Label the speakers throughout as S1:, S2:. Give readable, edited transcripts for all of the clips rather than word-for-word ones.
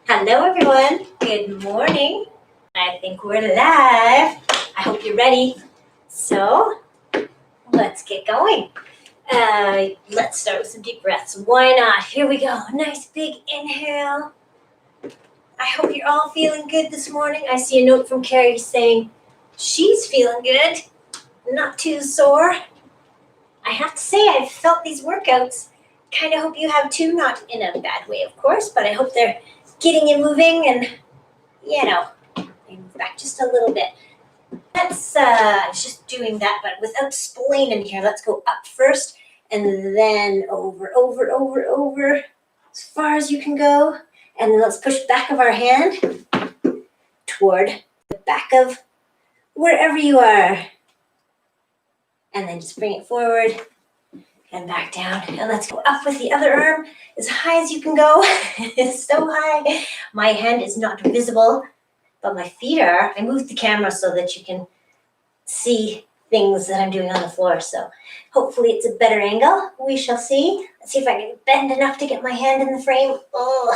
S1: Hello everyone, good morning. I think we're live. I hope you're ready. So let's get going. Let's start with some deep breaths. Why not? Here we go. Nice big inhale. I hope you're all feeling good this morning. I see a note from Carrie saying she's feeling good, not too sore. I have to say, I've felt these workouts. Kind of hope you have too, not in a bad way, of course, but I hope they're getting you moving and, move back just a little bit. Let's, just doing that, but without splaining here. Let's go up first and then over, as far as you can go. And then let's push back of our hand toward the back of wherever you are. And then just bring it forward and back down. And let's go up with the other arm as high as you can go. It's so high. My hand is not visible, but my feet are. I moved the camera so that you can see things that I'm doing on the floor. So hopefully it's a better angle. We shall see. Let's see if I can bend enough to get my hand in the frame. Oh,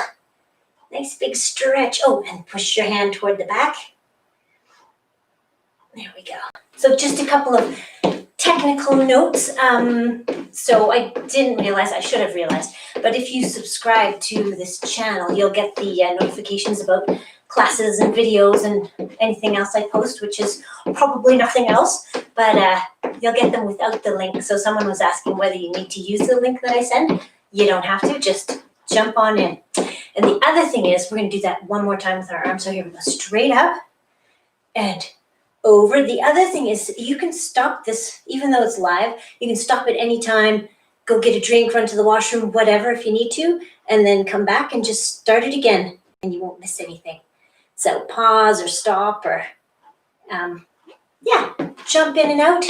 S1: nice big stretch. Oh, and push your hand toward the back. There we go. So just a couple of technical notes. So I didn't realize, I should have realized, but if you subscribe to this channel, you'll get the notifications about classes and videos and anything else I post, which is probably nothing else, but you'll get them without the link. So someone was asking whether you need to use the link that I send. You don't have to, just jump on in. And the other thing is, we're going to do that one more time with our arms. So here we go, straight up and over. The other thing is you can stop this, even though it's live, you can stop at any time, go get a drink, run to the washroom, whatever, if you need to, and then come back and just start it again, and you won't miss anything. So pause or stop or, jump in and out,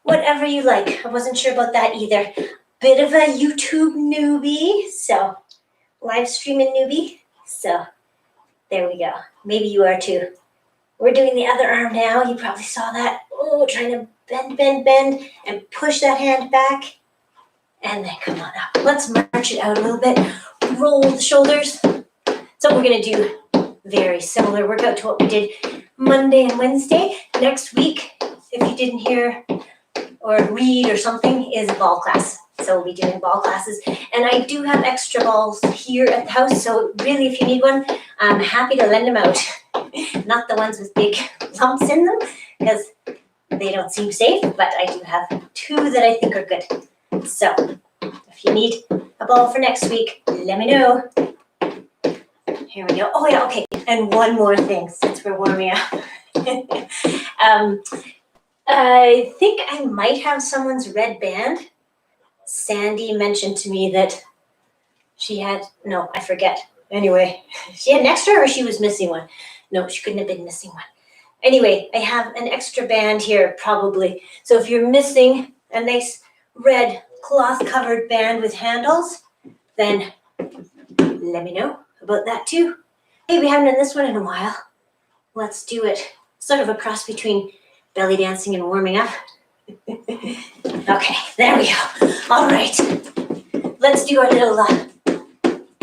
S1: whatever you like. I wasn't sure about that either. Bit of a YouTube newbie, so live streaming newbie. So there we go. Maybe you are too. We're doing the other arm now. You probably saw that. Oh, trying to bend, and push that hand back. And then come on up. Let's march it out a little bit. Roll the shoulders. So we're going to do very similar workout to what we did Monday and Wednesday. Next week, if you didn't hear or read or something, is a ball class. So we'll be doing ball classes. And I do have extra balls here at the house. So really, if you need one, I'm happy to lend them out. Not the ones with big lumps in them, because they don't seem safe, but I do have two that I think are good. So if you need a ball for next week, let me know. Here we go. Oh yeah, okay. And one more thing, since we're warming up. I think I might have someone's red band. Sandy mentioned to me that she had, no, I forget. Anyway, she had an extra or she was missing one. No, she couldn't have been missing one. Anyway, I have an extra band here probably. So if you're missing a nice red cloth-covered band with handles, then let me know about that too. Hey, we haven't done this one in a while. Let's do it. Sort of a cross between belly dancing and warming up. Okay, there we go. All right. Let's do our little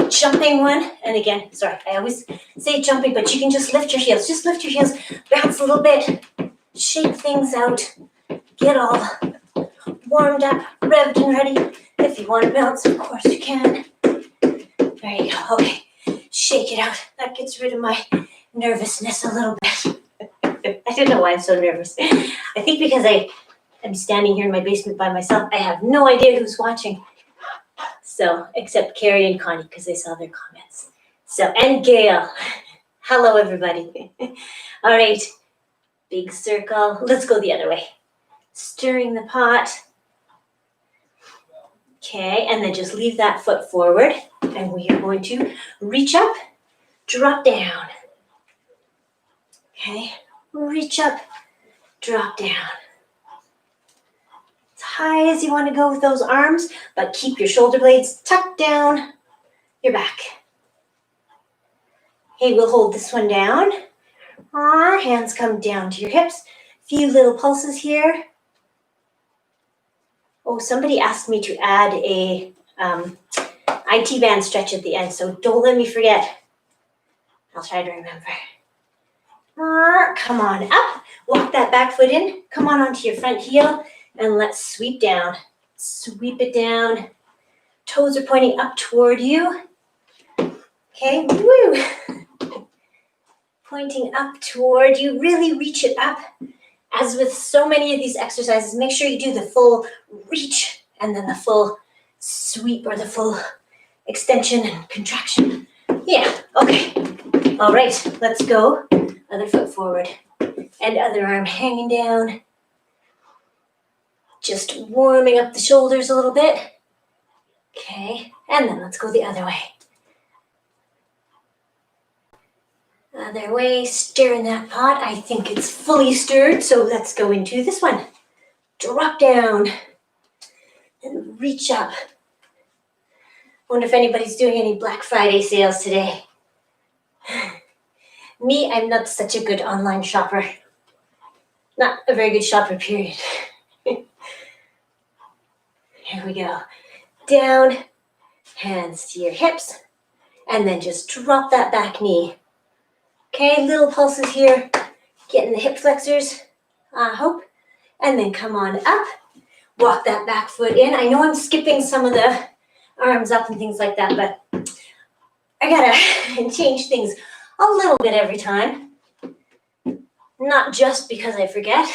S1: jumping one. And again, sorry, I always say jumping, but you can just lift your heels. Just lift your heels, bounce a little bit, shake things out, get all warmed up, revved and ready. If you want to bounce, of course you can. There you go. Okay, shake it out. That gets rid of my nervousness a little bit. I don't know why I'm so nervous. I think because I'm standing here in my basement by myself. I have no idea who's watching. So, except Carrie and Connie, because they saw their comments. So, and Gail. Hello, everybody. All right. Big circle. Let's go the other way. Stirring the pot. Okay, and then just leave that foot forward. And we are going to reach up, drop down. Okay, reach up, drop down. As high as you want to go with those arms, but keep your shoulder blades tucked down your back. Okay, we'll hold this one down. Our hands come down to your hips. Few little pulses here. Oh, somebody asked me to add a IT band stretch at the end, so don't let me forget. I'll try to remember. Come on up. Walk that back foot in. Come on onto your front heel, and let's sweep down. Sweep it down. Toes are pointing up toward you. Okay, woo. Pointing up toward you. Really reach it up. As with so many of these exercises, make sure you do the full reach and then the full sweep or the full extension and contraction. Yeah, okay. All right, let's go. Other foot forward and other arm hanging down. Just warming up the shoulders a little bit. Okay, and then let's go the other way. Other way, stir in that pot. I think it's fully stirred, so let's go into this one. Drop down and reach up. Wonder if anybody's doing any Black Friday sales today. Me, I'm not such a good online shopper. Not a very good shopper, period. Here we go. Down, hands to your hips, and then just drop that back knee. Okay, little pulses here. Getting the hip flexors, I hope. And then come on up. Walk that back foot in. I know I'm skipping some of the arms up and things like that, but I gotta change things a little bit every time. Not just because I forget,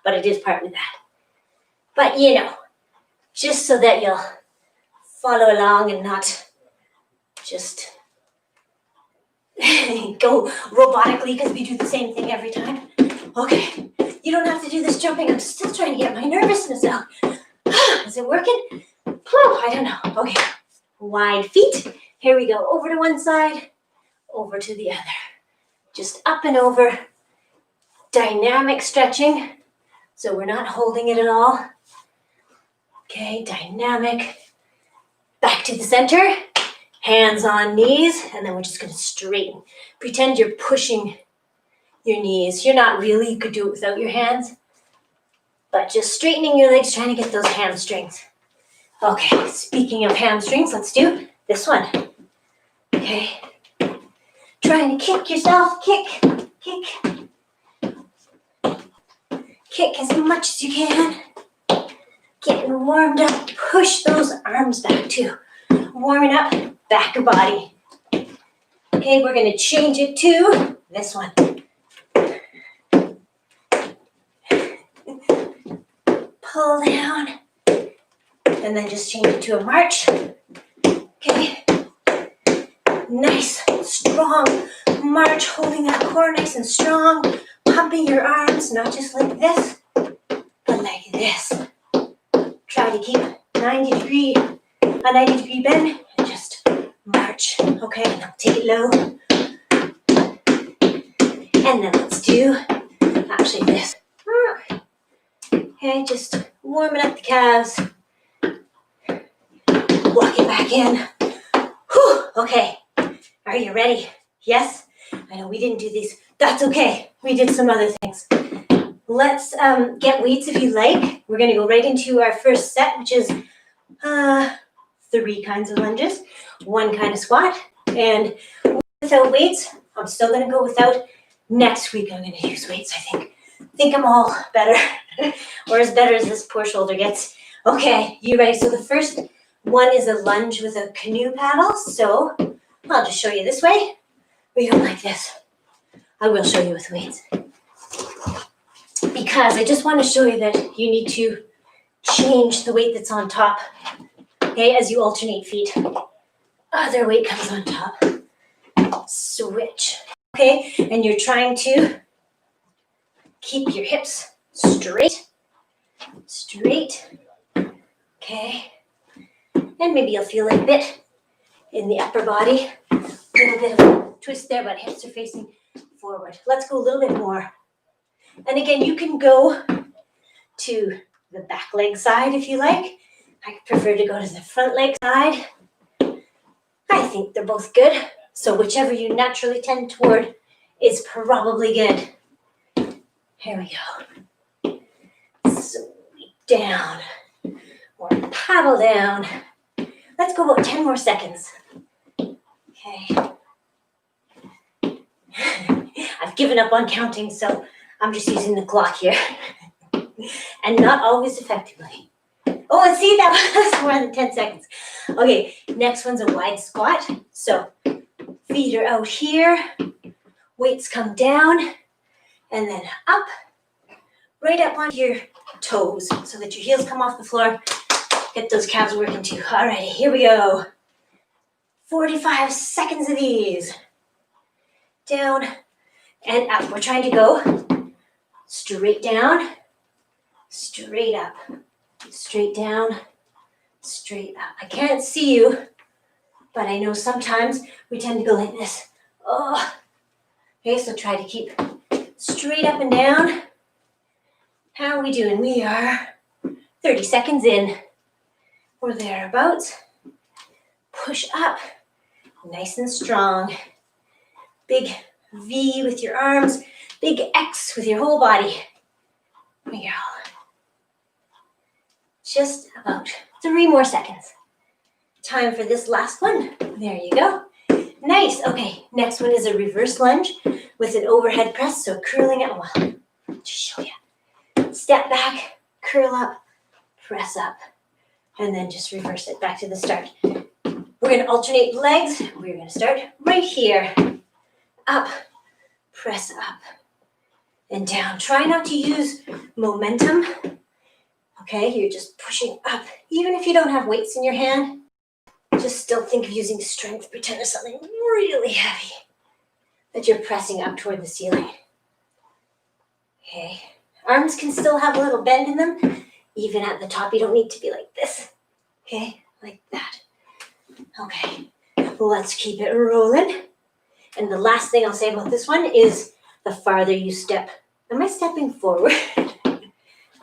S1: but it is partly that. But you know, just so that you'll follow along and not just go robotically because we do the same thing every time. Okay, you don't have to do this jumping. I'm still trying to get my nervousness out. Is it working? I don't know. Okay, wide feet. Here we go. Over to one side, over to the other. Just up and over. Dynamic stretching. So we're not holding it at all. Okay, dynamic. Back to the center. Hands on knees, and then we're just going to straighten. Pretend you're pushing your knees. You're not really, you could do it without your hands, but just straightening your legs, trying to get those hamstrings. Okay, speaking of hamstrings, let's do this one. Okay, trying to kick yourself, kick. Kick as much as you can. Getting warmed up, push those arms back too. Warming up, back of body. Okay, we're gonna change it to this one. Pull down, and then just change it to a march. Okay, nice, strong march, holding that core nice and strong, pumping your arms, not just like this, but like this. Try to keep a 90 degree bend and just march. Okay, now take it low. And then let's do actually this. Okay, just warming up the calves. Walk it back in. Whew, okay, are you ready? Yes? I know we didn't do these. That's okay. We did some other things. Let's get weights if you like. We're going to go right into our first set, which is 3 kinds of lunges, 1 kind of squat, and without weights, I'm still going to go without. Next week, I'm going to use weights, I think I'm all better, or as better as this poor shoulder gets. Okay, you ready? So the first one is a lunge with a canoe paddle. So I'll just show you this way. We go like this. I will show you with weights, because I just want to show you that you need to change the weight that's on top, okay, as you alternate feet. Other weight comes on top. Switch, okay, and you're trying to keep your hips straight, okay, and maybe you'll feel a bit in the upper body, a little bit of a twist there, but hips are facing forward. Let's go a little bit more. And again, you can go to the back leg side if you like. I prefer to go to the front leg side. I think they're both good. So whichever you naturally tend toward is probably good. Here we go. Sweep down. or paddle down. Let's go about 10 more seconds. Okay. I've given up on counting, so I'm just using the clock here. And not always effectively. Oh, and see, that was more than 10 seconds. Okay, next one's a wide squat. So feet are out here, weights come down, and then up, right up onto your toes so that your heels come off the floor. Get those calves working too. All right, here we go. 45 seconds of these. Down and up. We're trying to go straight down, straight up, straight down, straight up. I can't see you, but I know sometimes we tend to go like this. Oh. Okay, so try to keep straight up and down. How are we doing? We are 30 seconds in or thereabouts. Push up, nice and strong. Big V with your arms, big X with your whole body. Here we go. Just about 3 more seconds. Time for this last one. There you go. Nice. Okay, next one is a reverse lunge with an overhead press, so curling it. Well, just show you. Step back, curl up, press up, and then just reverse it back to the start. We're going to alternate legs. We're going to start right here. Up, press up, and down. Try not to use momentum. Okay, you're just pushing up. Even if you don't have weights in your hand, just still think of using strength. Pretend it's something really heavy that you're pressing up toward the ceiling. Okay, arms can still have a little bend in them. Even at the top, you don't need to be like this. Okay, like that. Okay, let's keep it rolling. And the last thing I'll say about this one is the farther you step. Am I stepping forward?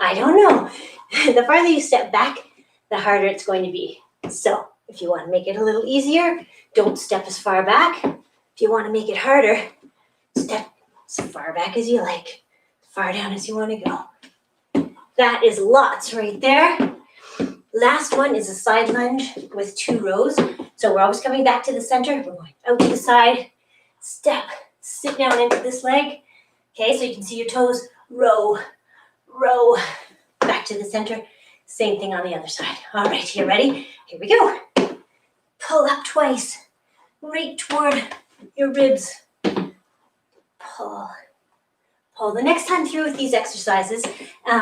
S1: I don't know. The farther you step back, the harder it's going to be. So if you want to make it a little easier, don't step as far back. If you want to make it harder, step as far back as you like, far down as you want to go. That is lots right there. Last one is a side lunge with 2 rows. So we're always coming back to the center. We're going out to the side, step, sit down into this leg. Okay, so you can see your toes, row, row, back to the center. Same thing on the other side. All right, you ready? Here we go. Pull up twice, right toward your ribs. Pull, pull. The next time through with these exercises,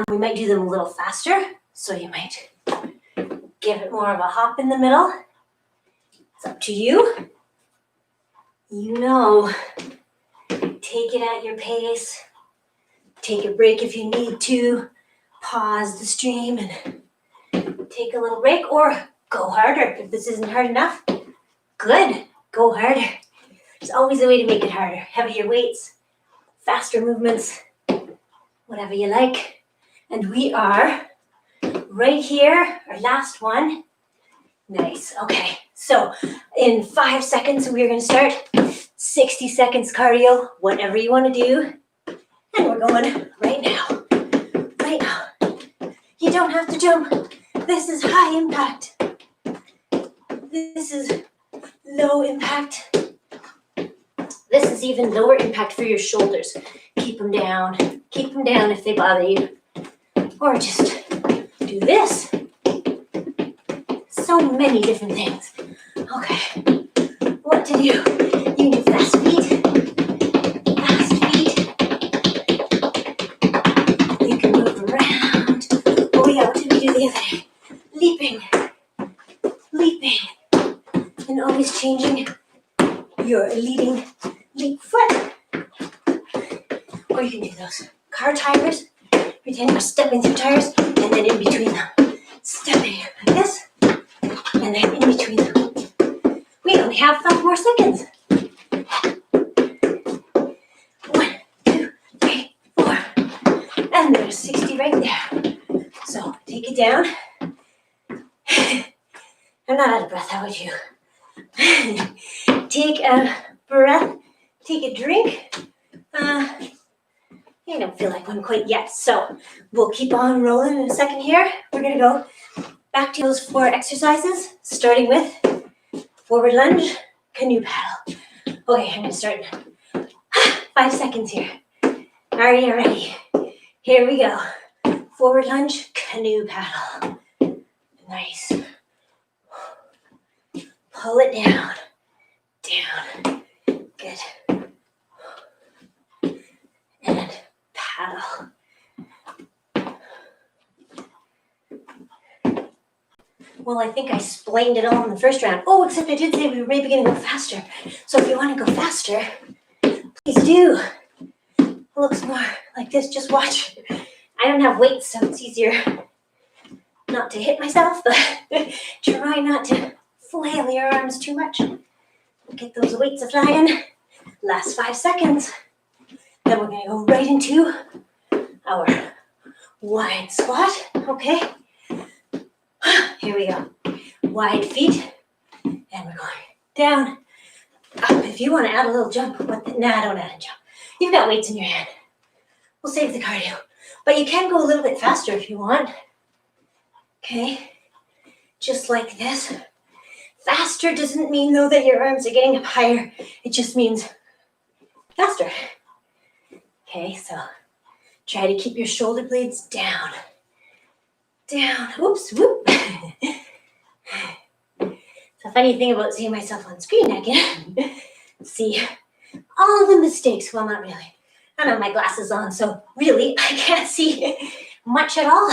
S1: we might do them a little faster. So you might give it more of a hop in the middle. It's up to you. You know, take it at your pace. Take a break if you need to. Pause the stream and take a little break, or go harder. If this isn't hard enough, good, go harder. There's always a way to make it harder. Heavier weights, faster movements, whatever you like. And we are right here, our last one. Nice, okay. So in 5 seconds, we're gonna start 60 seconds cardio, whatever you wanna do. And we're going right now, right now. You don't have to jump. This is high impact. This is low impact. This is even lower impact for your shoulders. Keep them down. Keep them down if they bother you. Or just do this. So many different things. Okay, what to do? You need fast feet. Fast feet. You can move around. Oh yeah, what did we do the other day? Leaping. Leaping. And always changing your leading leap foot. Or you can do those car tires. Pretend you're stepping through tires and then in between them. Stepping like this and then in between them. We only have 5 more seconds. 1, 2, 3, 4. And there's 60 right there. So take it down. I'm not out of breath, how about you? Take a breath, take a drink. I don't feel like one quite yet, so we'll keep on rolling in a second here. We're gonna go Back to those 4 exercises, starting with forward lunge, canoe paddle. Okay, I'm gonna start 5 seconds here. Are you ready? Here we go. Forward lunge, canoe paddle. Nice. Pull it down, down. Good. And paddle. Well, I think I explained it all in the first round. Oh, except I did say we were maybe going to go faster. So if you want to go faster, please do. It looks more like this. Just watch. I don't have weights, so it's easier not to hit myself, but try not to flail your arms too much. Get those weights flying. Last 5 seconds. Then we're going to go right into our wide squat. Okay. Here we go. Wide feet. And we're going down, up. If you want to add a little jump, nah, don't add a jump. You've got weights in your hand. We'll save the cardio. But you can go a little bit faster if you want. Okay. Just like this. Faster doesn't mean, though, that your arms are getting up higher. It just means faster. Okay, so try to keep your shoulder blades down. Down. Oops, whoop. The funny thing about seeing myself on screen, I can see all the mistakes. Well, not really. I don't have my glasses on, so really I can't see much at all.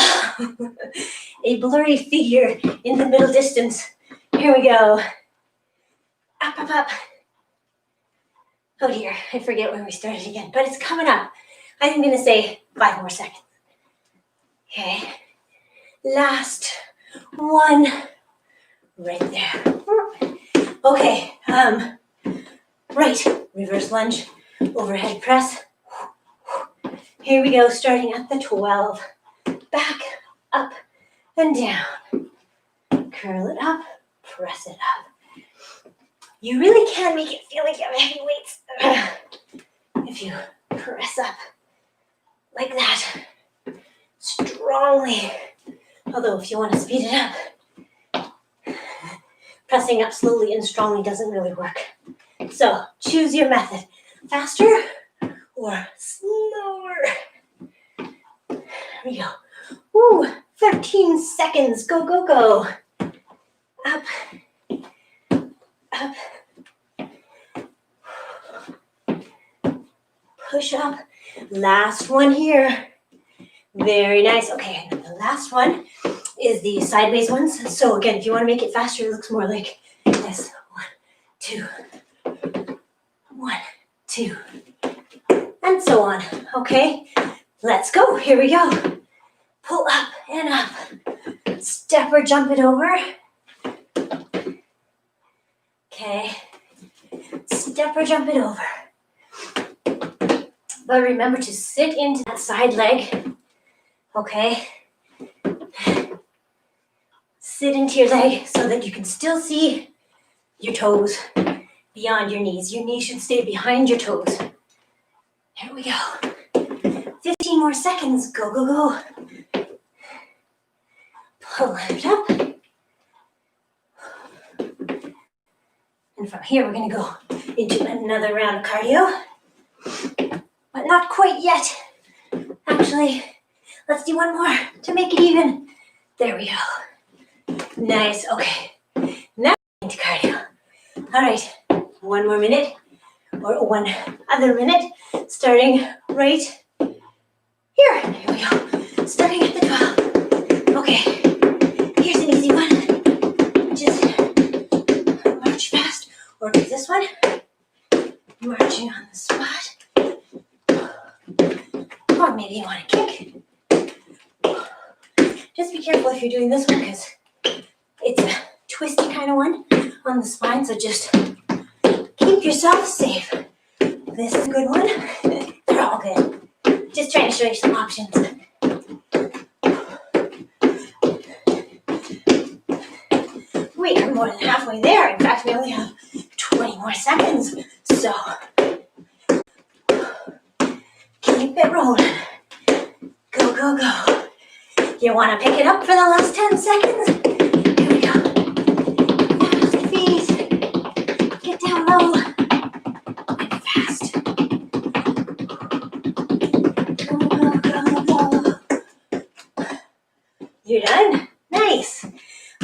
S1: A blurry figure in the middle distance. Here we go. Up, up, up. Oh dear, I forget when we started again, but it's coming up. I'm going to say 5 more seconds. Okay. Last one. Right there. Okay. Right. Reverse lunge. Overhead press. Here we go, starting at the 12. Back, up, and down. Curl it up. Press it up. You really can make it feel like you have heavy weights if you press up like that strongly. Although if you want to speed it up, pressing up slowly and strongly doesn't really work. So choose your method. Faster or slower. Here we go. Woo, 13 seconds. Go, go, go. Up. Up. Push up. Last one here. Very nice. Okay, and the last one is the sideways ones. So again, if you want to make it faster, it looks more like this. 1, 2. 1, 2. And so on. Okay, let's go. Here we go. Pull up and up. Step or jump it over. Okay. Step or jump it over. But remember to sit into that side leg. Okay. Sit into your leg so that you can still see your toes beyond your knees. Your knees should stay behind your toes. Here we go. 15 more seconds. Go, go, go. Pull it up. And from here, we're going to go into another round of cardio. But not quite yet. Actually, let's do one more to make it even. There we go. Nice. Okay. Now into cardio. All right. 1 more minute. Or 1 other minute. Starting right here. Here we go. Starting at the 12. Okay. Here's an easy one. Just march fast. Or do this one. Marching on the spot. Or maybe you want to kick. Just be careful if you're doing this one because it's a twisty kind of one on the spine. So just keep yourself safe. This is a good one. They're all good. Just trying to show you some options. We are more than halfway there. In fact, we only have 20 more seconds. So keep it rolling. Go, go, go. You want to pick it up for the last 10 seconds. Here we go. Fast feet. Get down low. And fast. Go. You're done? Nice.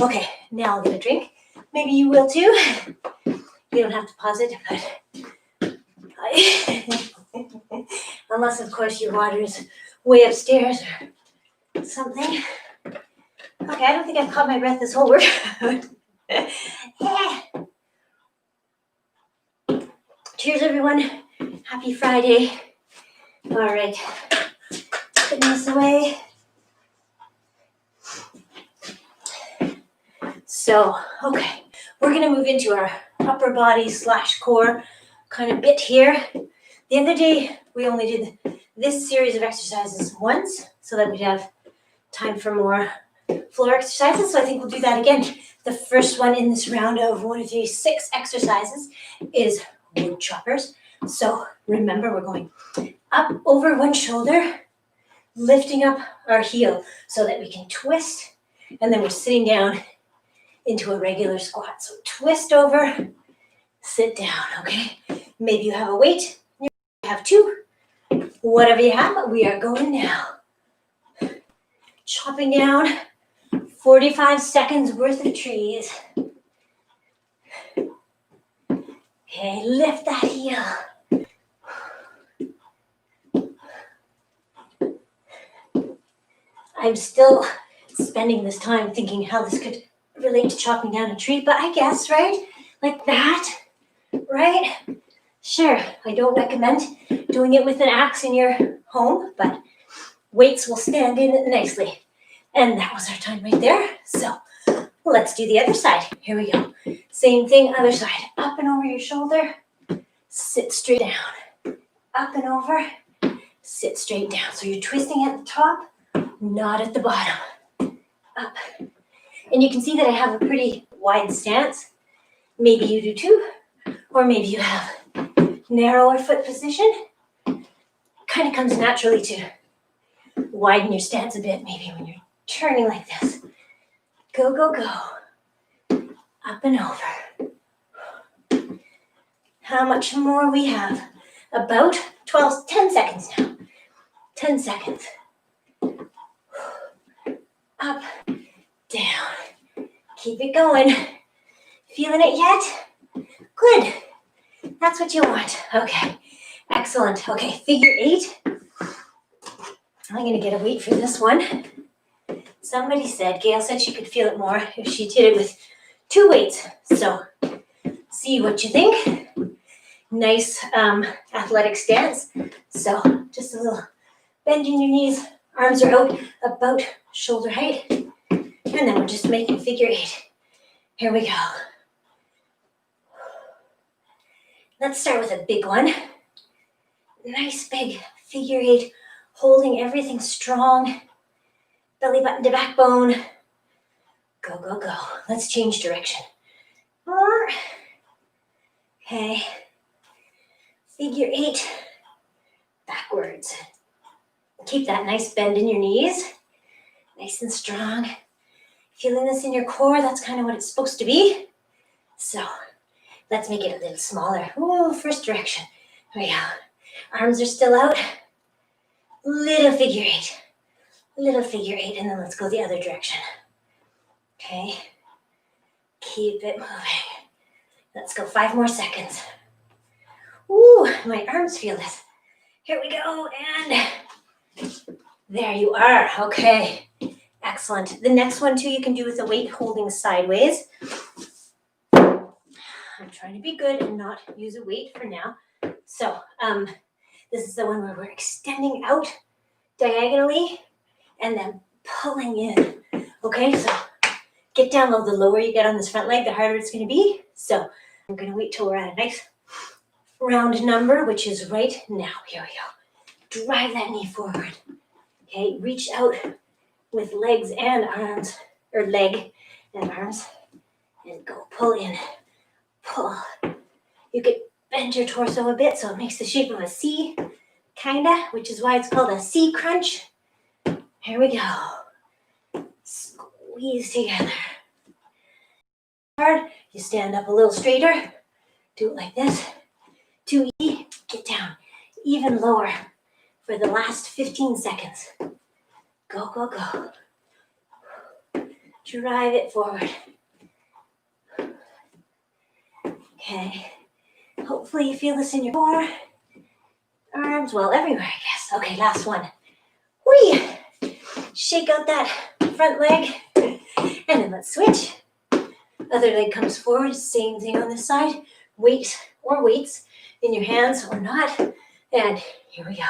S1: Okay, now I'll get a drink. Maybe you will too. You don't have to pause it, but unless, of course, your water is way upstairs or something. Okay, I don't think I've caught my breath this whole workout. Yeah. Cheers, everyone. Happy Friday. All right, putting this away. So, okay, we're gonna move into our upper body / core kind of bit here. The other day, we only did this series of exercises once so that we'd have time for more floor exercises. So I think we'll do that again. The first one in this round of 1, 2, 3, 6 exercises is wood choppers. So remember, we're going up over one shoulder, lifting up our heel so that we can twist, and then we're sitting down into a regular squat. So twist over, sit down, okay? Maybe you have a weight, you have 2, whatever you have, but we are going now. Chopping down 45 seconds worth of trees. Okay, lift that heel. I'm still spending this time thinking how this could relate to chopping down a tree, but I guess, right? Like that, right? Sure, I don't recommend doing it with an axe in your home, but weights will stand in it nicely. And that was our time right there. So let's do the other side. Here we go. Same thing, other side. Up and over your shoulder. Sit straight down. Up and over. Sit straight down. So you're twisting at the top, not at the bottom. Up. And you can see that I have a pretty wide stance. Maybe you do too. Or maybe you have narrower foot position. Kind of comes naturally to widen your stance a bit, maybe when you're turning like this. Go, go, go. Up and over. How much more we have? About 10 seconds now. 10 seconds. Up, down. Keep it going. Feeling it yet? Good. That's what you want. Okay. Excellent. Okay, figure 8. I'm going to get a weight for this one. Somebody said, Gail said she could feel it more if she did it with 2 weights. So, see what you think. Nice athletic stance. So, just a little bend in your knees. Arms are out about shoulder height. And then we're just making figure 8. Here we go. Let's start with a big one. Nice big figure 8, holding everything strong. Belly button to backbone. Go, go, go. Let's change direction. Okay. Figure 8, backwards. Keep that nice bend in your knees. Nice and strong. Feeling this in your core, that's kind of what it's supposed to be. So, let's make it a little smaller. Ooh, first direction. Here we go. Arms are still out. Little figure 8. Little figure 8, and then let's go the other direction. Okay. Keep it moving. Let's go 5 more seconds. Ooh, my arms feel this. Here we go, and there you are. Okay. Excellent. The next one, too, you can do with the weight holding sideways. I'm trying to be good and not use a weight for now. So, this is the one where we're extending out diagonally and then pulling in. Okay, so get down low. The lower you get on this front leg, the harder it's going to be. So I'm going to wait till we're at a nice round number, which is right now. Here we go. Drive that knee forward. Okay, reach out with legs and arms, or leg and arms, and go pull in. Pull. You could bend your torso a bit so it makes the shape of a C, kinda, which is why it's called a C crunch. Here we go. Squeeze together. Hard, you stand up a little straighter. Do it like this. 2 easy, get down. Even lower for the last 15 seconds. Go, go, go. Drive it forward. Okay. Hopefully you feel this in your core, arms, well, everywhere, I guess. Okay, last one. Whee! Shake out that front leg, and then let's switch. Other leg comes forward, same thing on this side. Weight or weights in your hands or not. And here we go.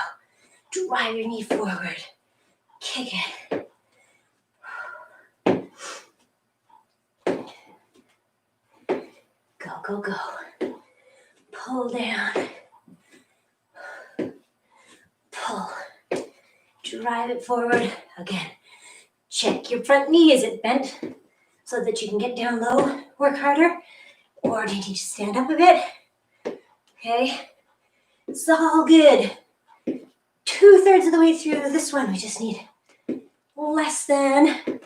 S1: Drive your knee forward. Kick it. Go, go, go. Pull down. Pull. Drive it forward. Again, check your front knee. Is it bent so that you can get down low, work harder? Or do you need to stand up a bit? Okay, it's all good. 2/3 of the way through this one. We just need less than,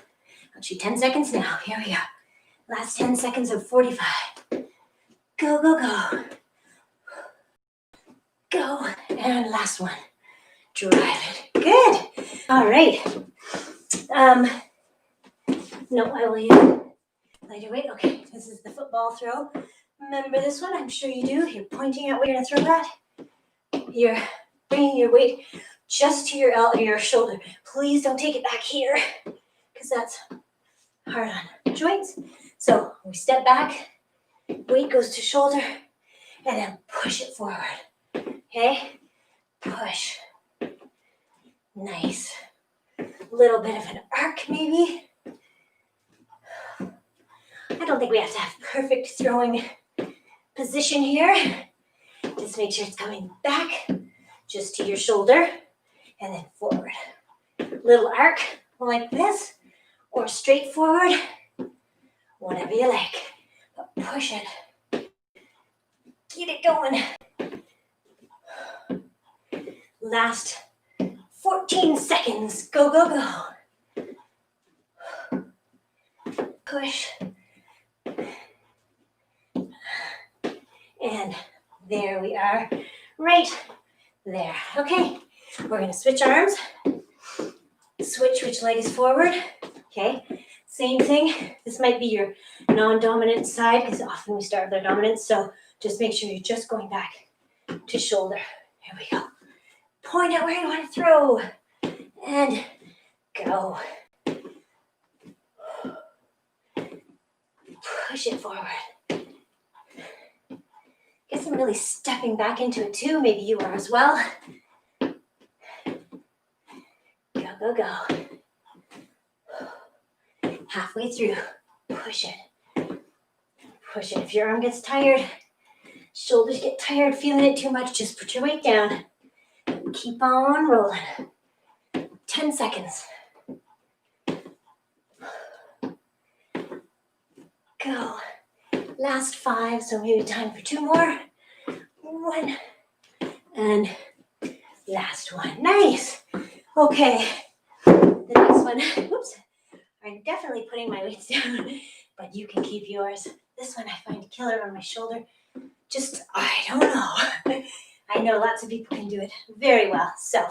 S1: actually 10 seconds now. Here we go. Last 10 seconds of 45. Go, go, go. Go, and last one. Drive it. Good. All right. No, I will use lighter weight. Okay, this is the football throw. Remember this one? I'm sure you do. You're pointing out where you're going to throw that. You're bringing your weight just to your shoulder. Please don't take it back here because that's hard on joints. So we step back, weight goes to shoulder, and then push it forward. Okay? Push. Nice. Little bit of an arc maybe. I don't think we have to have perfect throwing position here. Just make sure it's coming back just to your shoulder and then forward. Little arc like this or straight forward, whatever you like. But push it. Get it going. Last 14 seconds. Go, go, go. Push. And there we are, right there. Okay, we're gonna switch arms. Switch which leg is forward. Okay, same thing. This might be your non-dominant side because often we start with our dominant. So just make sure you're just going back to shoulder. Here we go. Point out where you want to throw. And go. Push it forward. Guess I'm really stepping back into it too. Maybe you are as well. Go, go, go. Halfway through. Push it. Push it. If your arm gets tired, shoulders get tired, feeling it too much, just put your weight down. Keep on rolling. 10 seconds. Go. Last 5, so maybe time for 2 more. 1. And last one. Nice. Okay. The next one. Whoops. I'm definitely putting my weights down, but you can keep yours. This one I find killer on my shoulder. Just, I don't know. I know lots of people can do it very well. So,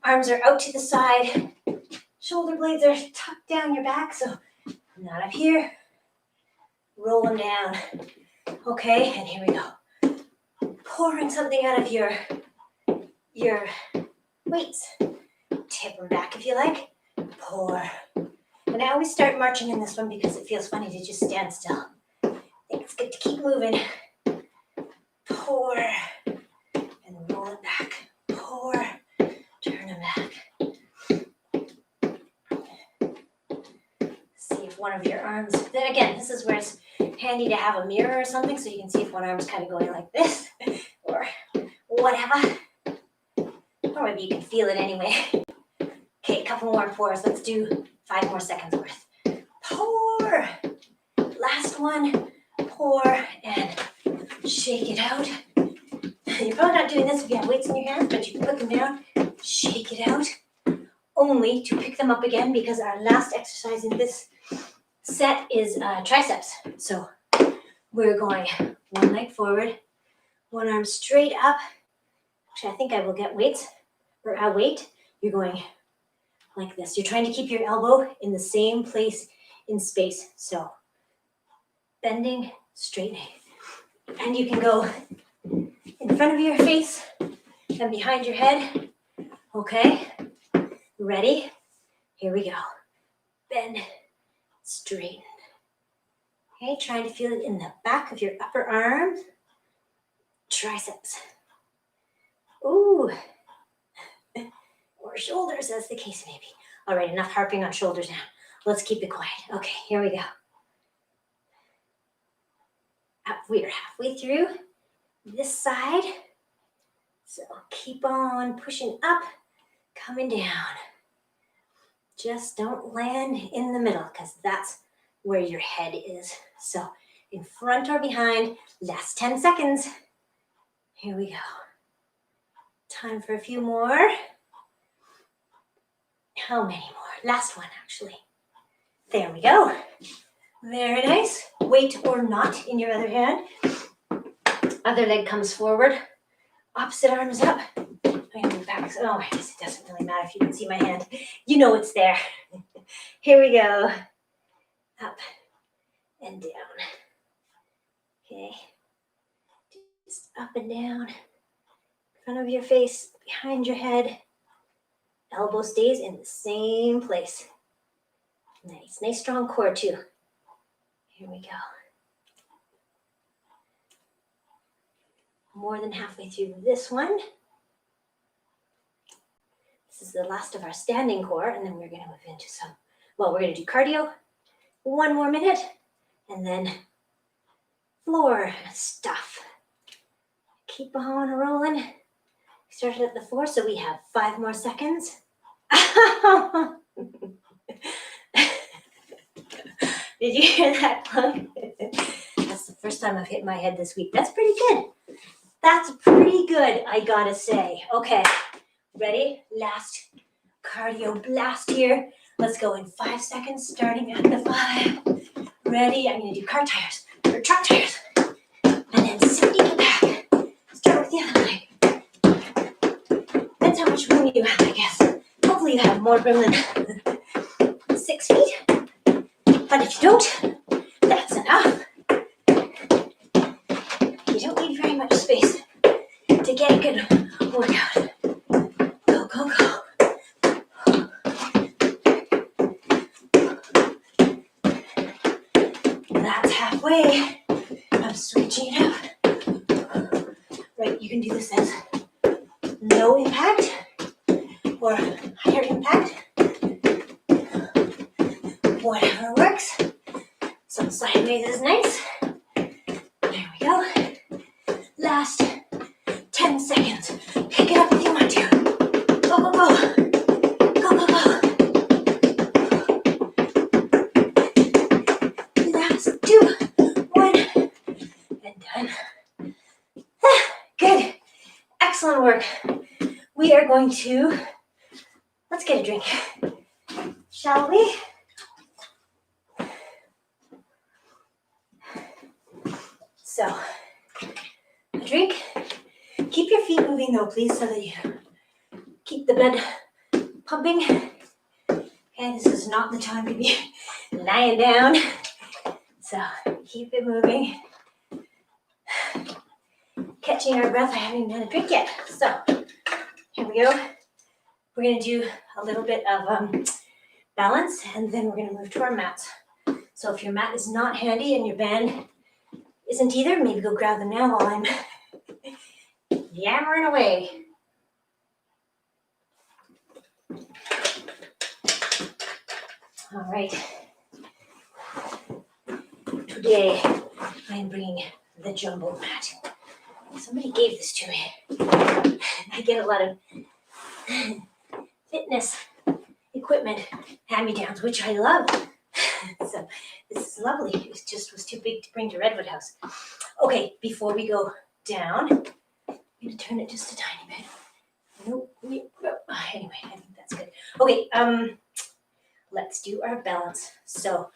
S1: arms are out to the side. Shoulder blades are tucked down your back, so not up here. Roll them down. Okay, and here we go. Pouring something out of your weights. Tip them back if you like. Pour. And I always start marching in this one because it feels funny to just stand still. I think it's good to keep moving. Pour. And roll it back. Pour. Turn them back. See if one of your arms, then again, this is where it's handy to have a mirror or something so you can see if one arm is kind of going like this or whatever. Or maybe you can feel it anyway. Okay, a couple more pours. Let's do 5 more seconds worth. Pour. Last one. Pour and shake it out. You're probably not doing this if you have weights in your hands, but you can put them down. Shake it out. only to pick them up again because our last exercise in this set is triceps. So we're going one leg forward, one arm straight up. Actually, I think I will get weights or a weight. You're going like this. You're trying to keep your elbow in the same place in space. So bending, straightening. And you can go in front of your face and behind your head. Okay, ready? Here we go. Bend, straighten. Okay, trying to feel it in the back of your upper arms, triceps. Ooh, or shoulders, as the case may be. All right, enough harping on shoulders now. Let's keep it quiet. Okay, here we go. Up, we're halfway through this side. So keep on pushing up, coming down. Just don't land in the middle because that's where your head is. So in front or behind, last 10 seconds. Here we go. Time for a few more. How many more? Last one, actually. There we go. Very nice. Weight or not in your other hand. Other leg comes forward. Opposite arm is up. I'm gonna move back. Oh, I guess it doesn't really matter if you can see my hand. You know it's there. Here we go. Up and down. Okay. Just up and down. Front of your face, behind your head. Elbow stays in the same place. Nice. Nice strong core too. Here we go. More than halfway through this one. This is the last of our standing core, and then we're going to move into we're going to do cardio. One more minute, and then floor stuff. Keep on rolling. We started at the 4, so we have 5 more seconds. Did you hear that clunk? That's the first time I've hit my head this week. That's pretty good. That's pretty good, I gotta say. Okay, ready? Last cardio blast here. Let's go in 5 seconds, starting at the 5. Ready? I'm gonna do car tires or truck tires. And then sending it back. Start with the other leg. Depends how much room you have, I guess. Hopefully you have more room than 6 feet. But if you don't, that's enough. You don't need very much space to get a good workout. Go, go, go. That's halfway. I'm switching it up. Right, you can do this as no impact or higher impact. Whatever works. Some sideways is nice. There we go. Last 10 seconds. Pick it up if you want to. Go, go, go. Go, go, go. Last 2, 1, and done. Good. Excellent work. We are going to, let's get a drink. Shall we? So, a drink. Keep your feet moving though, please, so that you keep the blood pumping. Okay, this is not the time to be lying down. So, keep it moving. Catching our breath, I haven't even had a drink yet. So, here we go. We're going to do a little bit of balance, and then we're going to move to our mats. So if your mat is not handy and your band isn't either, maybe go grab them now while I'm yammering away. All right. Today, I am bringing the jumbo mat. Somebody gave this to me. I get a lot of fitness equipment hand-me-downs, which I love. So this is lovely. It just was too big to bring to Redwood House. Okay, before we go down, I'm going to turn it just a tiny bit. Nope. Anyway, I think That's good. Okay, let's do our balance. So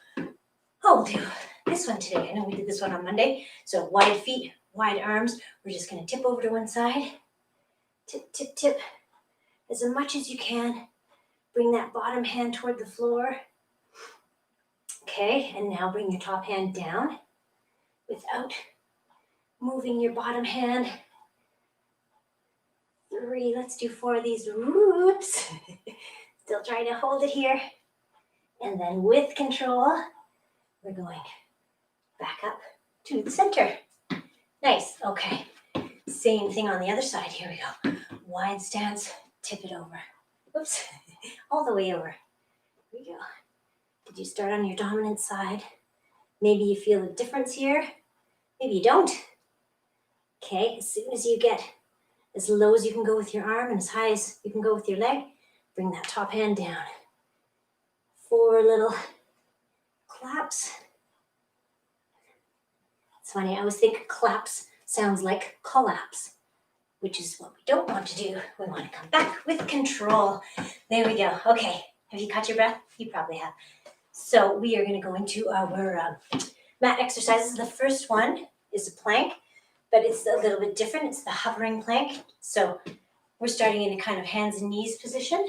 S1: I'll do this one today. I know we did this one on Monday. So wide feet, wide arms. We're just gonna tip over to one side. Tip, tip, tip. As much as you can. Bring that bottom hand toward the floor. Okay, and now bring your top hand down without moving your bottom hand. 3, let's do 4 of these. Whoops. Still trying to hold it here. And then with control, we're going back up to the center. Nice, okay. Same thing on the other side. Here we go. Wide stance, tip it over. Oops, all the way over. Here we go. Did you start on your dominant side? Maybe you feel a difference here. Maybe you don't. Okay, as soon as you get as low as you can go with your arm and as high as you can go with your leg, bring that top hand down. 4 little claps. It's funny, I always think claps sounds like collapse, which is what we don't want to do. We want to come back with control. There we go. Okay, have you caught your breath? You probably have. So we are going to go into our mat exercises. The first one is a plank, but it's a little bit different. It's the hovering plank. So we're starting in a kind of hands and knees position.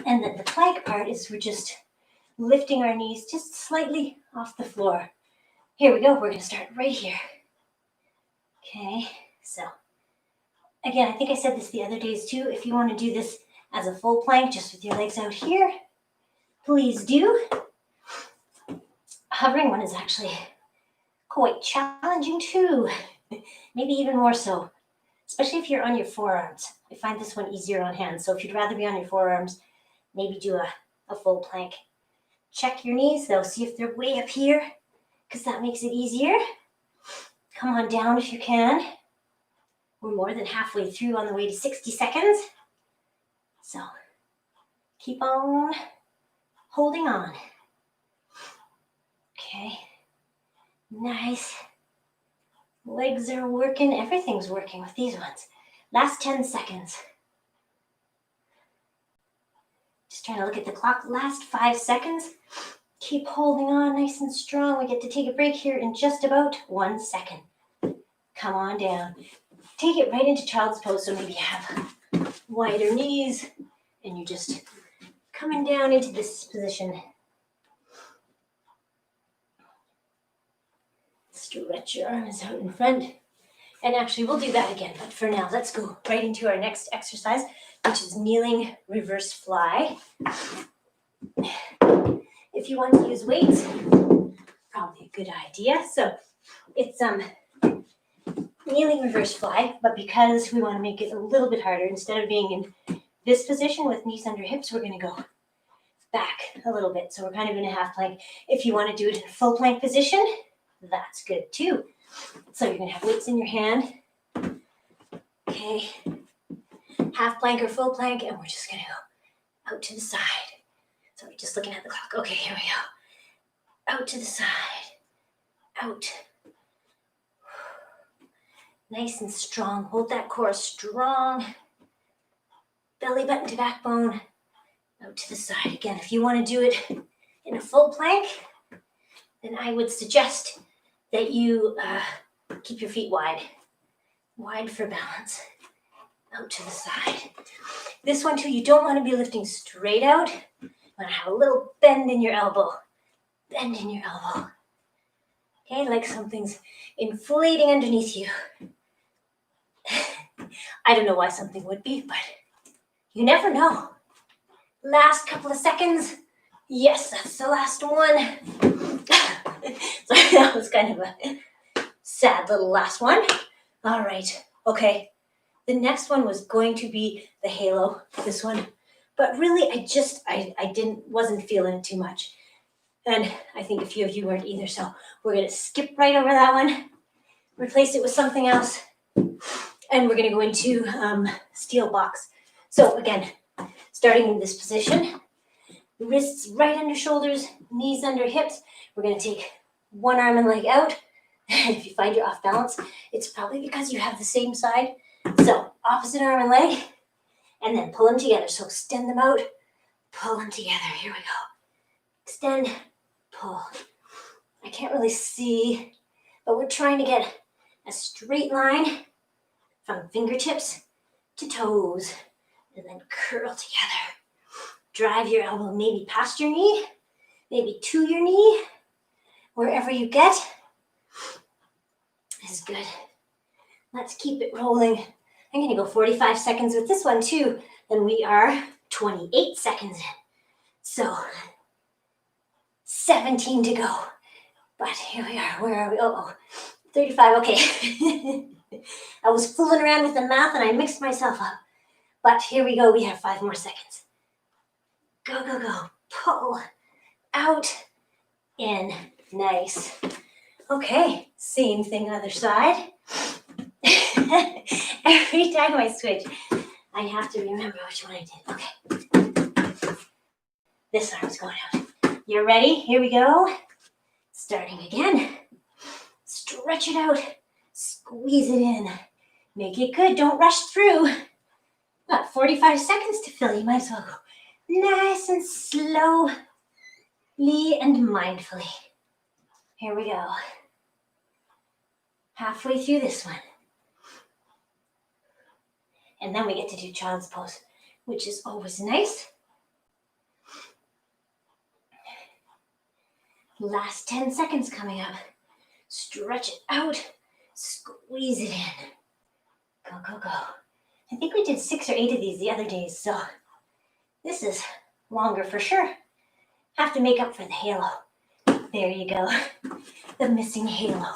S1: And then the plank part is we're just lifting our knees just slightly off the floor. Here we go. We're going to start right here. Okay, so again, I think I said this the other days too. If you want to do this as a full plank, just with your legs out here, please do. Hovering one is actually quite challenging too. Maybe even more so, especially if you're on your forearms. I find this one easier on hands. So if you'd rather be on your forearms, maybe do a full plank. Check your knees though, see if they're way up here, because that makes it easier. Come on down if you can. We're more than halfway through on the way to 60 seconds. So keep on holding on. Okay, nice. Legs are working, everything's working with these ones. Last 10 seconds. Just trying to look at the clock. Last 5 seconds. Keep holding on nice and strong. We get to take a break here in just about 1 second. Come on down. Take it right into child's pose. So maybe you have wider knees and you're just coming down into this position. Stretch your arms out in front. And actually, we'll do that again. But for now, let's go right into our next exercise, which is kneeling reverse fly. If you want to use weights, probably a good idea. So it's kneeling reverse fly, but because we want to make it a little bit harder, instead of being in this position with knees under hips, we're going to go back a little bit. So we're kind of in a half plank. If you want to do it in a full plank position, that's good too. So you're going to have weights in your hand. Okay. Half plank or full plank, and we're just going to go out to the side. So we're just looking at the clock. Okay, here we go. Out to the side. Out. Nice and strong. Hold that core strong. Belly button to backbone. Out to the side. Again, if you want to do it in a full plank, then I would suggest that you keep your feet wide. Wide for balance. Out to the side. This one too, you don't want to be lifting straight out. You want to have a little bend in your elbow. Bend in your elbow. Okay, like something's inflating underneath you. I don't know why something would be, but you never know. Last couple of seconds. Yes, that's the last one. Sorry, that was kind of a sad little last one. All right, okay. The next one was going to be the halo, this one. But really, I wasn't feeling it too much. And I think a few of you weren't either, so we're gonna skip right over that one, replace it with something else, and we're gonna go into steel box. So again, starting in this position, wrists right under shoulders, knees under hips. We're gonna take one arm and leg out. If you find you're off balance, it's probably because you have the same side. So opposite arm and leg, and then pull them together. So extend them out, pull them together. Here we go. Extend, pull. I can't really see, but we're trying to get a straight line from fingertips to toes, and then curl together. Drive your elbow maybe past your knee, maybe to your knee, wherever you get is good. Let's keep it rolling. I'm gonna go 45 seconds with this one too, and we are 28 seconds in. So 17 to go. But here we are, where are we? 35, okay. I was fooling around with the math and I mixed myself up. But here we go, we have 5 more seconds. Go, go, go. Pull, out, in. Nice. Okay, same thing other side. Every time I switch, I have to remember which one I did. Okay. This arm's going out. You're ready? Here we go. Starting again. Stretch it out. Squeeze it in. Make it good. Don't rush through. Got 45 seconds to fill. You might as well go nice and slowly and mindfully. Here we go. Halfway through this one. And then we get to do child's pose, which is always nice. Last 10 seconds coming up. Stretch it out. Squeeze it in. Go, go, go. I think we did 6 or 8 of these the other days, so this is longer for sure. Have to make up for the halo. There you go. The missing halo.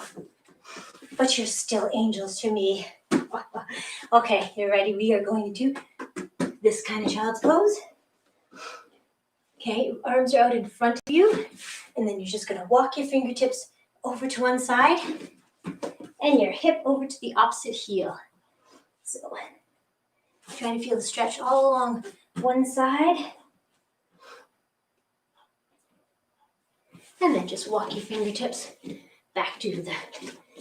S1: But you're still angels to me. Okay, you're ready? We are going to do this kind of child's pose. Okay, arms are out in front of you, and then you're just going to walk your fingertips over to one side and your hip over to the opposite heel. So try to feel the stretch all along one side. And then just walk your fingertips back to the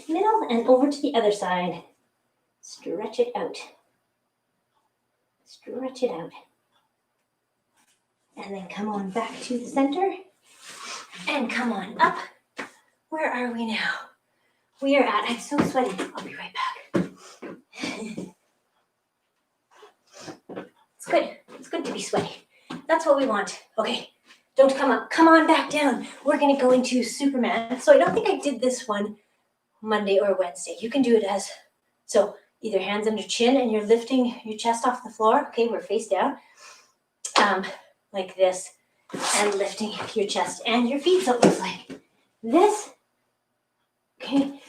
S1: middle and over to the other side. Stretch it out. Stretch it out. And then come on back to the center. And come on up. Where are we now? We are at, I'm so sweaty. I'll be right back. It's good. It's good to be sweaty. That's what we want. Okay, don't come up. Come on back down. We're going to go into Superman. So I don't think I did this one Monday or Wednesday. You can do it as, so either hands under chin and you're lifting your chest off the floor. Okay, we're face down. Like this. And lifting your chest and your feet. So it looks like this. Okay,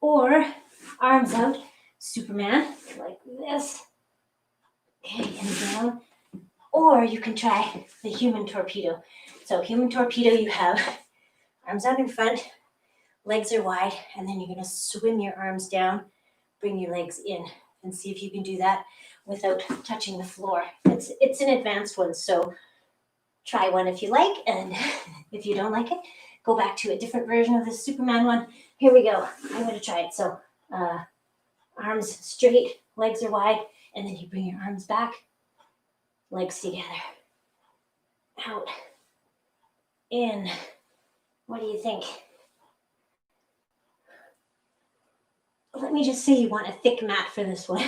S1: or arms out, Superman, like this. Okay, and down. Or you can try the human torpedo. So human torpedo, you have arms out in front, legs are wide, and then you're going to swim your arms down, bring your legs in, and see if you can do that without touching the floor. It's an advanced one, so try one if you like, and if you don't like it, go back to a different version of the Superman one. Here we go. I'm going to try it. So arms straight, legs are wide, and then you bring your arms back, legs together, out, in. What do you think? Let me just say you want a thick mat for this one.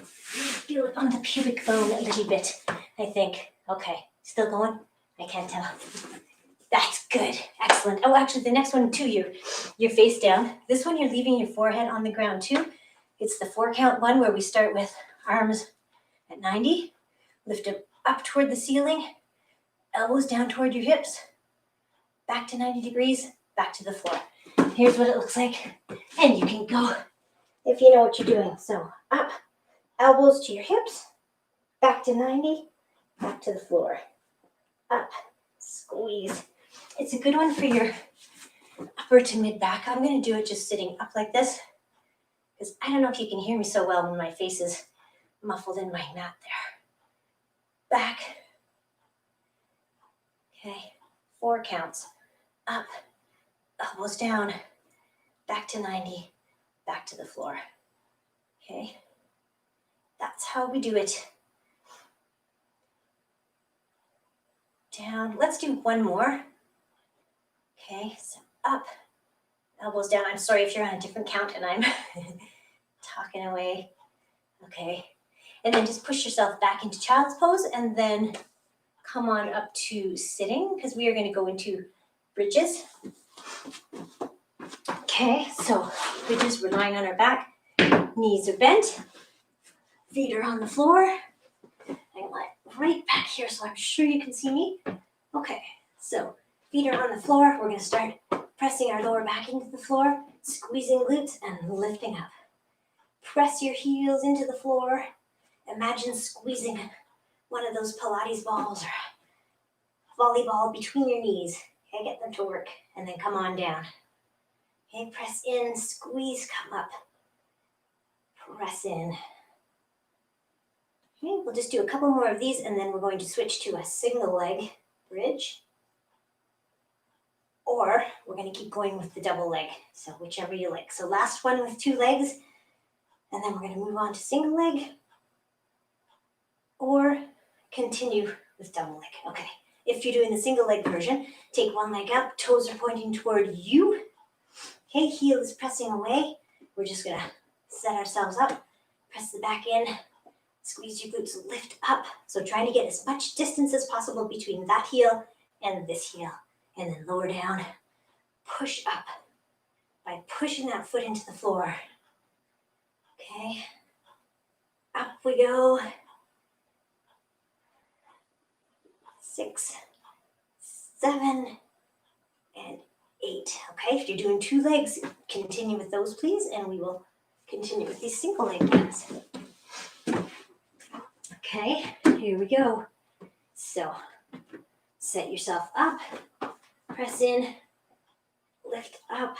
S1: Feel it on the pubic bone a little bit, I think. Okay, still going? I can't tell. That's good. Excellent. Oh, actually, the next one too, you're face down. This one, you're leaving your forehead on the ground too. It's the 4-count one where we start with arms at 90. Lift up toward the ceiling. Elbows down toward your hips. Back to 90 degrees. Back to the floor. Here's what it looks like. And you can go if you know what you're doing. So up, elbows to your hips. Back to 90. Back to the floor. Up, squeeze. It's a good one for your upper to mid back. I'm going to do it just sitting up like this, because I don't know if you can hear me so well when my face is muffled in my mat there. Back. Okay, 4 counts. Up, elbows down, back to 90, back to the floor. Okay, that's how we do it. Down. Let's do one more. Okay, so up, elbows down. I'm sorry if you're on a different count and I'm talking away. Okay, and then just push yourself back into child's pose and then come on up to sitting because we are going to go into bridges. Okay, so bridges, we're lying on our back, knees are bent, feet are on the floor. I'm right back here so I'm sure you can see me. Okay, so feet are on the floor. We're going to start pressing our lower back into the floor, squeezing glutes and lifting up. Press your heels into the floor. Imagine squeezing one of those Pilates balls or volleyball between your knees. Okay, get them to work and then come on down. Okay, press in, squeeze, come up. Press in. Okay, we'll just do a couple more of these and then we're going to switch to a single leg bridge. Or we're going to keep going with the double leg. So whichever you like. So last one with 2 legs. And then we're going to move on to single leg. Or continue with double leg. Okay. If you're doing the single leg version, take one leg up. Toes are pointing toward you. Okay, heel is pressing away. We're just going to set ourselves up. Press the back in. Squeeze your glutes, lift up. So trying to get as much distance as possible between that heel and this heel. And then lower down, push up by pushing that foot into the floor. Okay, up we go. 6, 7, and 8. Okay, if you're doing 2 legs, continue with those, please, and we will continue with these single leg ones. Okay, here we go. So, set yourself up, press in, lift up.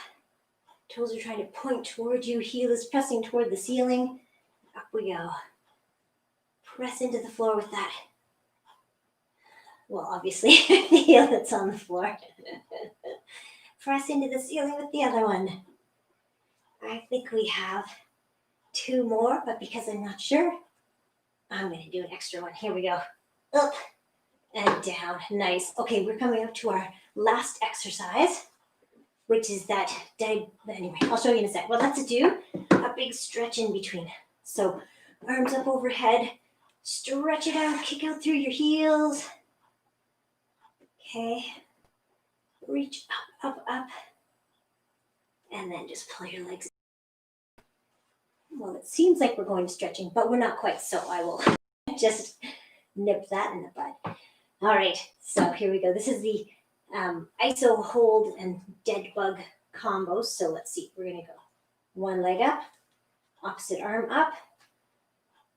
S1: Toes are trying to point toward you. Heel is pressing toward the ceiling. Up we go. Press into the floor with that. Well, obviously, the heel that's on the floor. Press into the ceiling with the other one. I think we have 2 more, but because I'm not sure, I'm going to do an extra one. Here we go. Up and down. Nice. Okay, we're coming up to our last exercise, which is that, anyway, I'll show you in a sec. Well, let's do a big stretch in between. So arms up overhead, stretch it out, kick out through your heels. Okay, reach up, up, up, and then just pull your legs. Well, it seems like we're going to stretching, but we're not quite, so I will just nip that in the bud. All right, so here we go. This is the iso hold and dead bug combo. So let's see, we're gonna go 1 leg up, opposite arm up,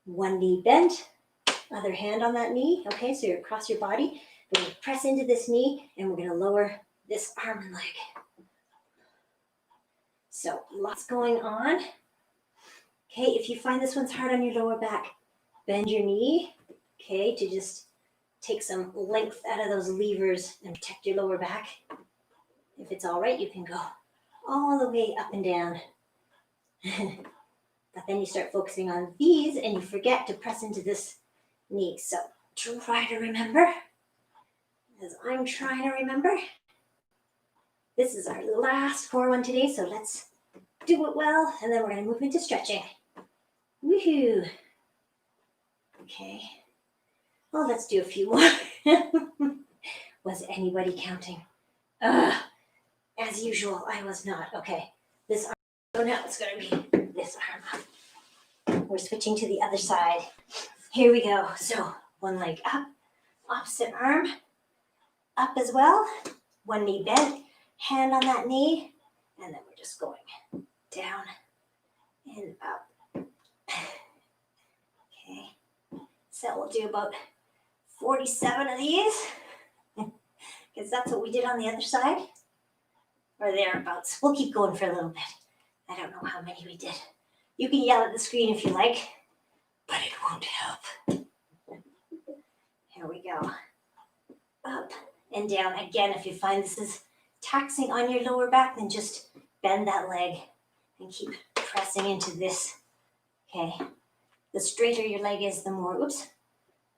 S1: 1 knee bent, other hand on that knee. Okay, so you're across your body. We're gonna press into this knee and we're gonna lower this arm and leg. So lots going on. Okay, if you find this one's hard on your lower back, bend your knee, okay, to just take some length out of those levers and protect your lower back. If it's all right, you can go all the way up and down. But then you start focusing on these and you forget to press into this knee. So try to remember, as I'm trying to remember. This is our last core one today, so let's do it well, and then we're going to move into stretching. Woohoo! Okay. Well, let's do a few more. Was anybody counting? As usual, I was not. Okay. This arm, so now it's going to be this arm up. We're switching to the other side. Here we go. So 1 leg up, opposite arm up as well. 1 knee bent, hand on that knee, and then we're just going down and up. Okay, so we'll do about 47 of these, because that's what we did on the other side, or thereabouts. We'll keep going for a little bit. I don't know how many we did. You can yell at the screen if you like, but it won't help. Here we go. Up and down. Again, if you find this is taxing on your lower back, then just bend that leg and keep pressing into this. Okay, the straighter your leg is, the more,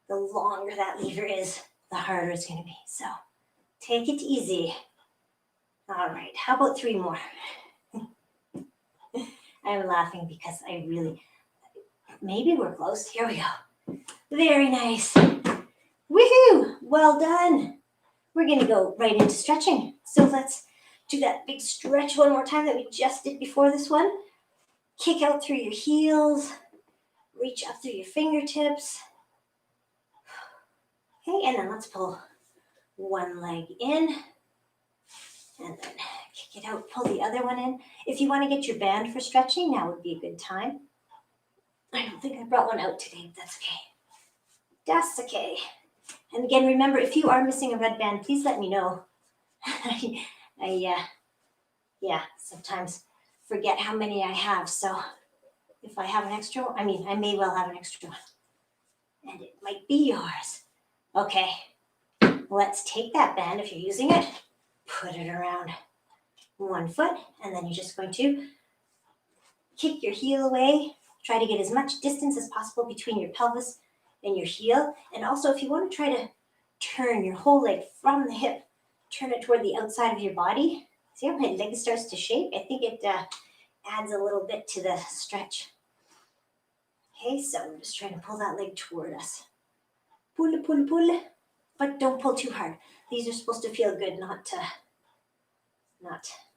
S1: the longer that lever is, the harder it's going to be. So take it easy. All right, how about 3 more? I'm laughing because maybe we're close. Here we go. Very nice. Woohoo! Well done. We're going to go right into stretching. So let's do that big stretch one more time that we just did before this one. Kick out through your heels. Reach up through your fingertips. Okay, and then let's pull one leg in. And then kick it out, pull the other one in. If you want to get your band for stretching, now would be a good time. I don't think I brought one out today, but that's okay. That's okay. And again, remember, if you are missing a red band, please let me know. I sometimes forget how many I have. So if I have an extra one, I may well have an extra one. And it might be yours. Okay, let's take that band if you're using it, put it around one foot, and then you're just going to kick your heel away. Try to get as much distance as possible between your pelvis and your heel. And also, if you want to try to turn your whole leg from the hip, turn it toward the outside of your body. See how my leg starts to shake? I think it adds a little bit to the stretch. Okay, so we're just trying to pull that leg toward us. Pull, pull, pull, but don't pull too hard. These are supposed to feel good, not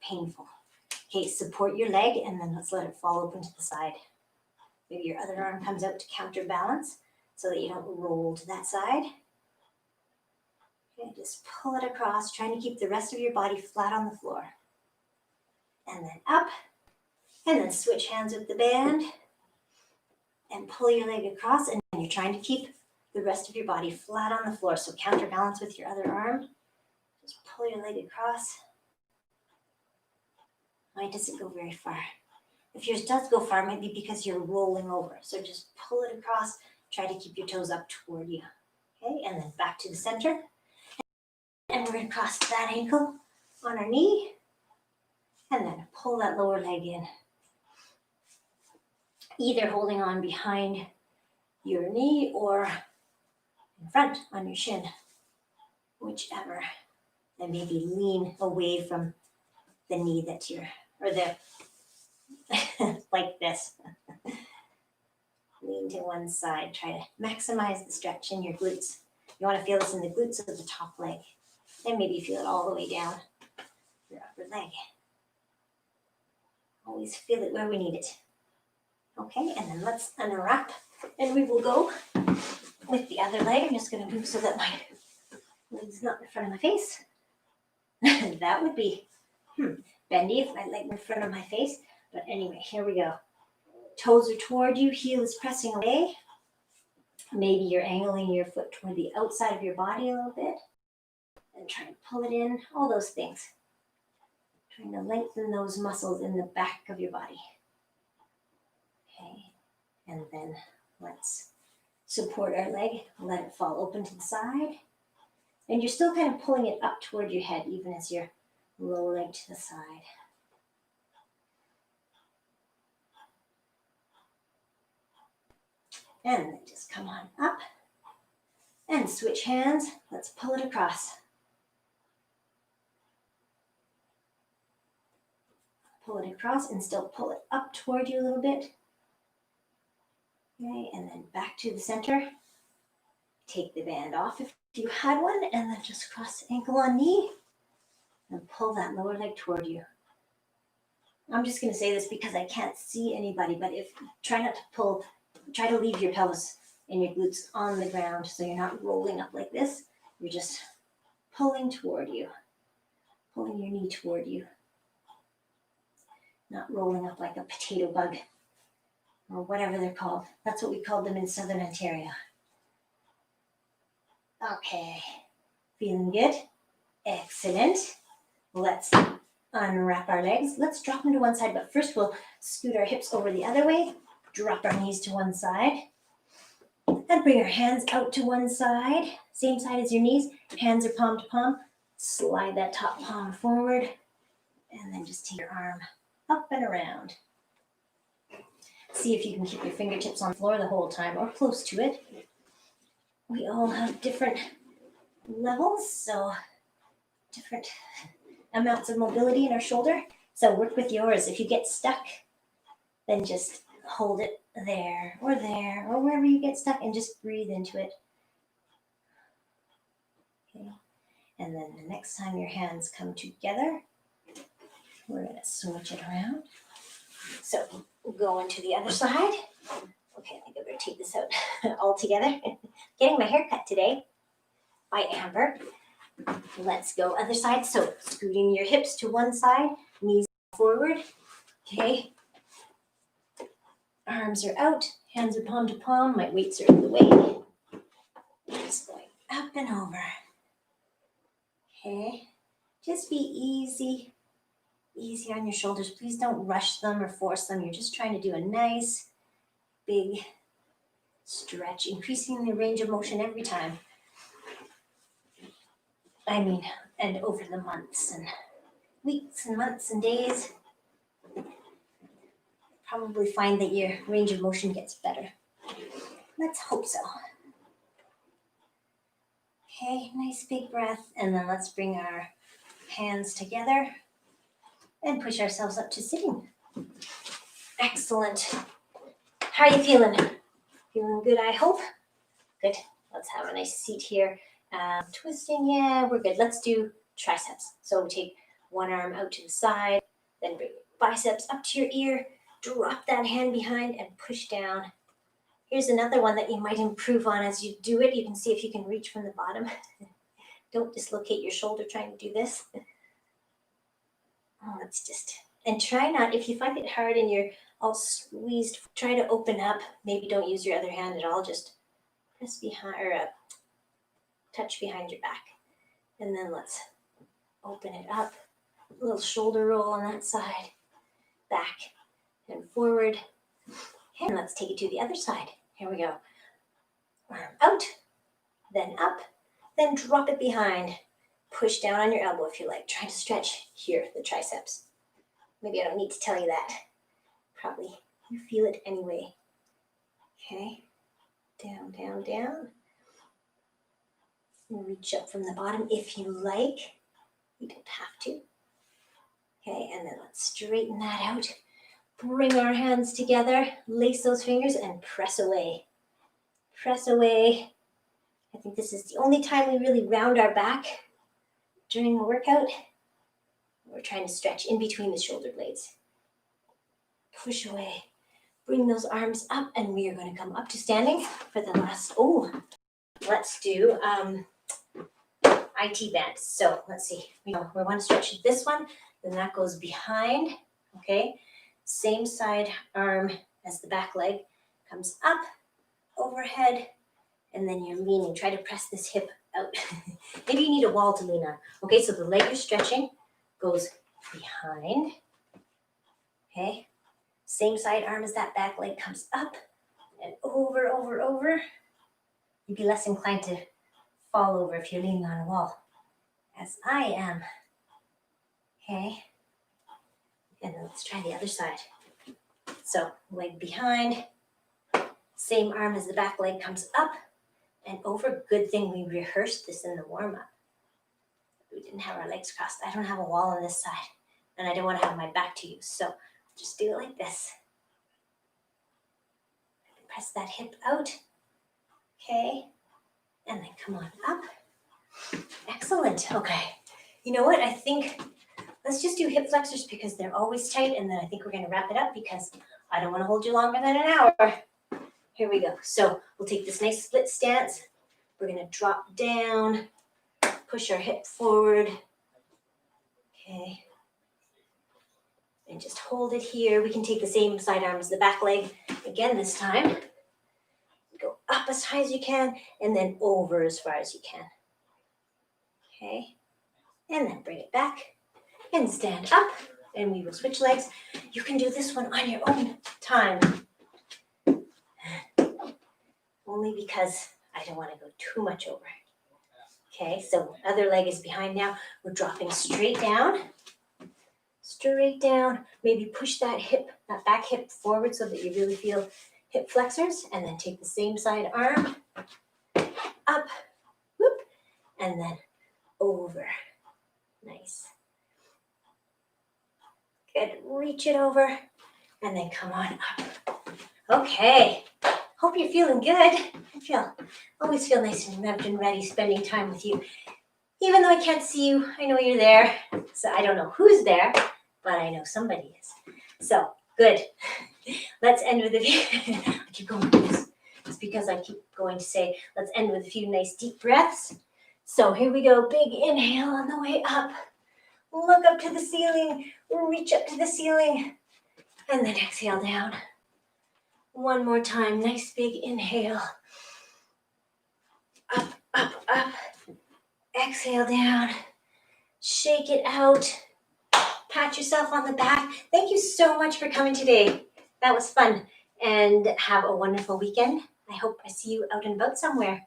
S1: painful. Okay, support your leg and then let's let it fall open to the side. Maybe your other arm comes out to counterbalance so that you don't roll to that side. Okay, just pull it across, trying to keep the rest of your body flat on the floor. And then up, and then switch hands with the band and pull your leg across, and you're trying to keep the rest of your body flat on the floor. So counterbalance with your other arm. Just pull your leg across. Mine doesn't go very far. If yours does go far, it might be because you're rolling over. So just pull it across, try to keep your toes up toward you. Okay, and then back to the center. And we're going to cross that ankle on our knee. And then pull that lower leg in. Either holding on behind your knee or in front on your shin. Whichever. And maybe lean away from the knee that you're, or the, like this. Lean to one side. Try to maximize the stretch in your glutes. You want to feel this in the glutes of the top leg. And maybe feel it all the way down your upper leg. Always feel it where we need it. Okay, and then let's unwrap. And we will go with the other leg. I'm just going to move so that my leg's not in front of my face. That would be bendy if my leg were in front of my face. But anyway, here we go. Toes are toward you, heel is pressing away. Maybe you're angling your foot toward the outside of your body a little bit. And try and pull it in, all those things. Trying to lengthen those muscles in the back of your body. Okay, and then let's support our leg, let it fall open to the side. And you're still kind of pulling it up toward your head, even as your lower leg to the side. And then just come on up and switch hands. Let's pull it across. Pull it across and still pull it up toward you a little bit. Okay, and then back to the center. Take the band off if you had one, and then just cross ankle on knee and pull that lower leg toward you. I'm just going to say this because I can't see anybody, but try to leave your pelvis and your glutes on the ground so you're not rolling up like this. You're just pulling toward you, pulling your knee toward you. Not rolling up like a potato bug or whatever they're called. That's what we called them in Southern Ontario. Okay, feeling good? Excellent. Let's unwrap our legs. Let's drop them to one side, but first we'll scoot our hips over the other way, drop our knees to one side, and bring our hands out to one side, same side as your knees. Hands are palm to palm. Slide that top palm forward, and then just take your arm up and around. See if you can keep your fingertips on the floor the whole time or close to it. We all have different levels, so different amounts of mobility in our shoulder. So work with yours. If you get stuck, then just hold it there or wherever you get stuck and just breathe into it. Okay. And then the next time your hands come together, we're going to switch it around. So we'll go into the other side. Okay, I think I better take this out all together. Getting my hair cut today by Amber. Let's go other side. So scooting your hips to one side, knees forward. Okay. Arms are out, hands are palm to palm. My weights are out of the way. Just going up and over. Okay. Just be easy. Easy on your shoulders. Please don't rush them or force them. You're just trying to do a nice, big stretch, increasing the range of motion every time. And over the months and weeks and months and days, probably find that your range of motion gets better. Let's hope so. Okay, nice big breath. And then let's bring our hands together and push ourselves up to sitting. Excellent. How are you feeling? Feeling good, I hope? Good. Let's have a nice seat here. Twisting, yeah, we're good. Let's do triceps. So we take one arm out to the side, then bring biceps up to your ear, drop that hand behind and push down. Here's another one that you might improve on as you do it. You can see if you can reach from the bottom. Don't dislocate your shoulder trying to do this. Oh, and try not, if you find it hard and you're all squeezed, try to open up. Maybe don't use your other hand at all. Just press behind or touch behind your back. And then let's open it up. A little shoulder roll on that side. Back and forward. And let's take it to the other side. Here we go. Arm out, then up, then drop it behind. Push down on your elbow if you like. Try to stretch here, the triceps. Maybe I don't need to tell you that. Probably you feel it anyway. Okay. Down, down, down. And reach up from the bottom if you like. You don't have to. Okay, and then let's straighten that out. Bring our hands together, lace those fingers, and press away. Press away. I think this is the only time we really round our back during the workout. We're trying to stretch in between the shoulder blades. Push away. Bring those arms up, and we are going to come up to standing for the last, let's do IT band. So let's see. We want to stretch this one, then that goes behind, okay? Same side arm as the back leg comes up, overhead, and then you're leaning. Try to press this hip out. Maybe you need a wall to lean on. Okay, so the leg you're stretching goes behind. Okay, same side arm as that back leg comes up and over, over, over. You'd be less inclined to fall over if you're leaning on a wall, as I am. Okay, and then let's try the other side. So leg behind, same arm as the back leg comes up and over. Good thing we rehearsed this in the warm-up. We didn't have our legs crossed. I don't have a wall on this side, and I don't want to have my back to you, so just do it like this. Press that hip out. Okay, and then come on up. Excellent. Okay, you know what? I think let's just do hip flexors because they're always tight, and then I think we're going to wrap it up because I don't want to hold you longer than an hour. Here we go. So we'll take this nice split stance. We're going to drop down, push our hip forward. Okay. And just hold it here. We can take the same side arm as the back leg again this time. Go up as high as you can and then over as far as you can. Okay. And then bring it back and stand up. And we will switch legs. You can do this one on your own time. Only because I don't want to go too much over. Okay, so other leg is behind now. We're dropping straight down straight down. Maybe push that back hip forward so that you really feel hip flexors. And then take the same side arm up, whoop, and then over. Nice. Good. Reach it over and then come on up. Okay. Hope you're feeling good. Always feel nice and revved and ready spending time with you. Even though I can't see you, I know you're there. So I don't know who's there, but I know somebody is. So good. Let's end with I keep going with this. It's because I keep going to say, let's end with a few nice deep breaths. So here we go. Big inhale on the way up. Look up to the ceiling. Reach up to the ceiling. And then exhale down. One more time. Nice big inhale. Up, up, up. Exhale down. Shake it out. Pat yourself on the back. Thank you so much for coming today. That was fun. And have a wonderful weekend. I hope I see you out and about somewhere.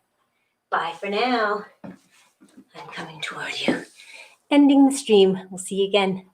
S1: Bye for now. I'm coming toward you. Ending the stream. We'll see you again.